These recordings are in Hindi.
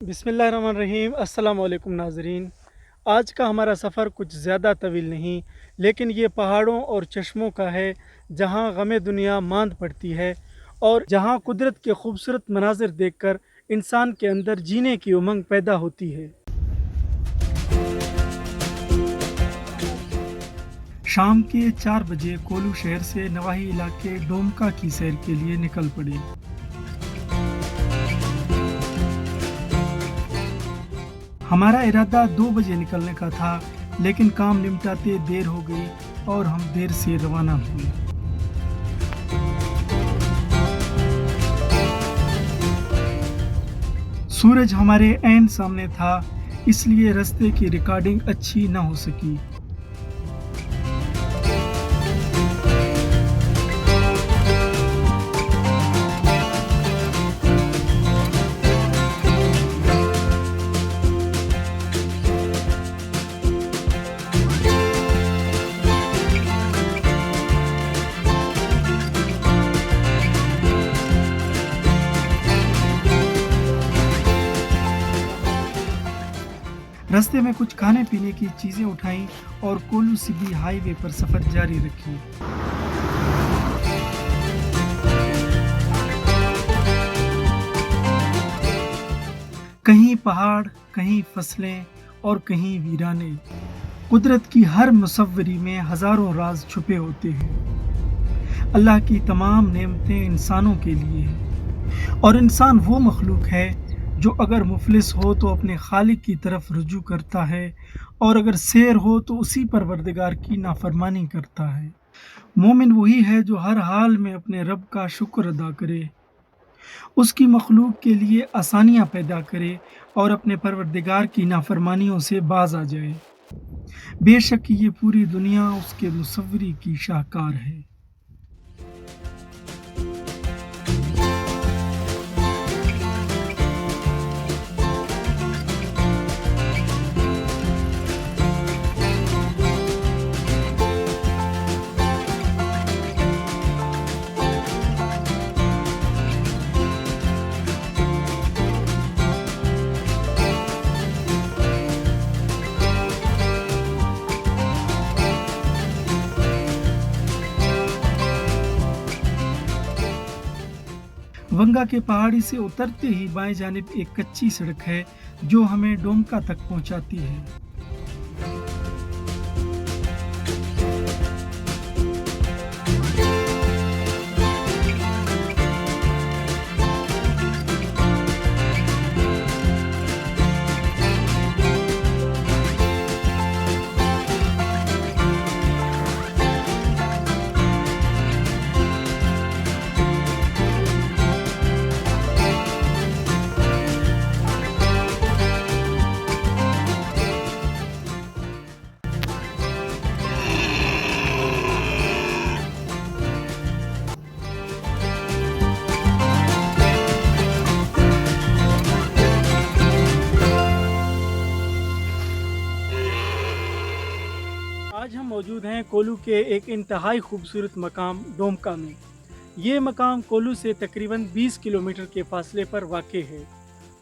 बिस्मिल्लाहिर्रहमानिर्रहीम। अस्सलाम वालेकुम नाज़रीन। आज का हमारा सफ़र कुछ ज़्यादा तवील नहीं, लेकिन ये पहाड़ों और चश्मों का है, जहाँ गमे दुनिया मांद पड़ती है और जहाँ कुदरत के खूबसूरत मनाजिर देखकर इंसान के अंदर जीने की उमंग पैदा होती है। शाम के 4 बजे कोलू शहर से नवाही इलाके डोमका की सैर के लिए निकल पड़े। हमारा इरादा 2 बजे निकलने का था, लेकिन काम निपटाते देर हो गई और हम देर से रवाना हुए। सूरज हमारे ऐन सामने था, इसलिए रास्ते की रिकॉर्डिंग अच्छी न हो सकी। रास्ते में कुछ खाने पीने की चीजें उठाई और कोल्लू सिबी हाईवे पर सफर जारी रखी। कहीं पहाड़, कहीं फसलें और कहीं वीराने। कुदरत की हर मुसव्वरी में हजारों राज छुपे होते हैं। अल्लाह की तमाम नेमतें इंसानों के लिए हैं और इंसान वो मखलूक है जो अगर मुफलिस हो तो अपने खालिक की तरफ रुजू करता है और अगर शेर हो तो उसी परवरदिगार की नाफरमानी करता है। मोमिन वही है जो हर हाल में अपने रब का शुक्र अदा करे, उसकी मखलूक के लिए आसानियां पैदा करे और अपने परवरदिगार की नाफरमानियों से बाज आ जाए। बेशक ये पूरी दुनिया उसके मुसव्वरी की शाहकार है। वंगा के पहाड़ी से उतरते ही बाएं जानिब एक कच्ची सड़क है जो हमें डोमका तक पहुंचाती है। आज हम मौजूद हैं कोलू के एक इंतहाई खूबसूरत मकाम डोमका में। ये मकाम कोलू से तकरीबन 20 किलोमीटर के फासले पर वाक़ है।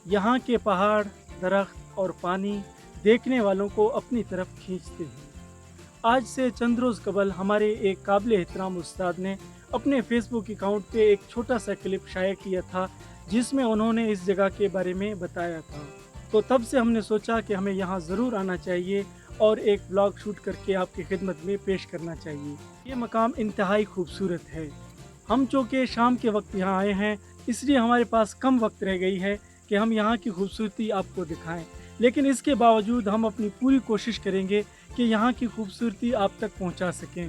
यहाँ के पहाड़, दरख्त और पानी देखने वालों को अपनी तरफ खींचते हैं। आज से चंद रोज़ कबल हमारे एक काबिल एहतराम उस्ताद ने अपने फेसबुक अकाउंट पे एक छोटा सा क्लिप शाया किया था, जिसमें उन्होंने इस जगह के बारे में बताया था। तो तब से हमने सोचा कि हमें यहाँ ज़रूर आना चाहिए और एक ब्लॉग शूट करके आपकी खिदमत में पेश करना चाहिए। ये मकाम इंतहाई खूबसूरत है। हम चूँकि शाम के वक्त यहाँ आए हैं, इसलिए हमारे पास कम वक्त रह गई है कि हम यहाँ की खूबसूरती आपको दिखाएं, लेकिन इसके बावजूद हम अपनी पूरी कोशिश करेंगे कि यहाँ की खूबसूरती आप तक पहुँचा सकें।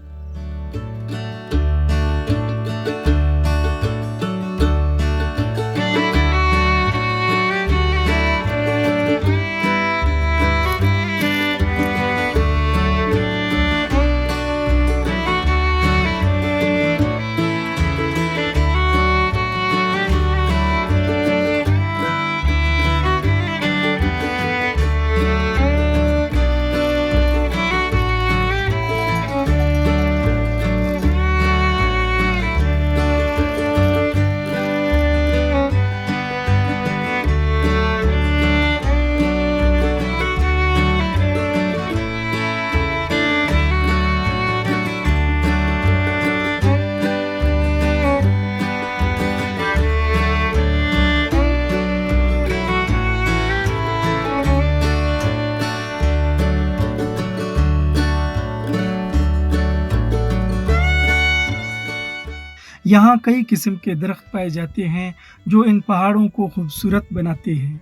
यहाँ कई किस्म के दरख्त पाए जाते हैं जो इन पहाड़ों को खूबसूरत बनाते हैं।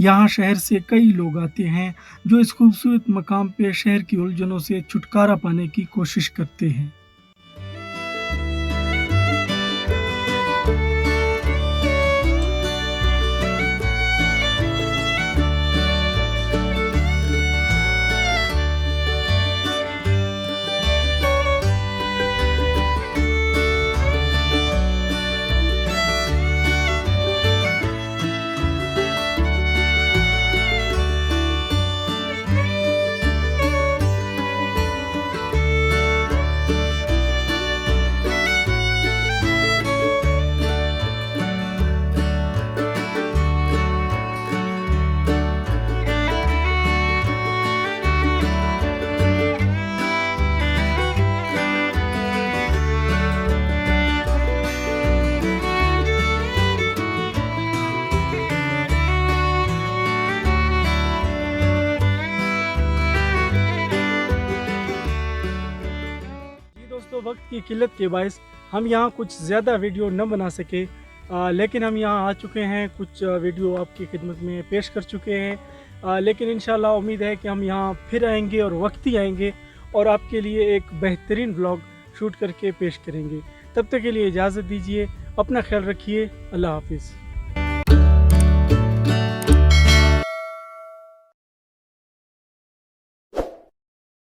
यहाँ शहर से कई लोग आते हैं जो इस खूबसूरत मकाम पे शहर की उलझनों से छुटकारा पाने की कोशिश करते हैं। जी दोस्तों, वक्त की किल्लत के बायस हम यहाँ कुछ ज़्यादा वीडियो न बना सके, लेकिन हम यहाँ आ चुके हैं, कुछ वीडियो आपकी खिदमत में पेश कर चुके हैं। लेकिन इंशाल्लाह उम्मीद है कि हम यहाँ फिर आएंगे और वक्त ही आएंगे और आपके लिए एक बेहतरीन व्लॉग शूट करके पेश करेंगे। तब तक के लिए इजाज़त दीजिए, अपना ख्याल रखिए, अल्लाह हाफिज़।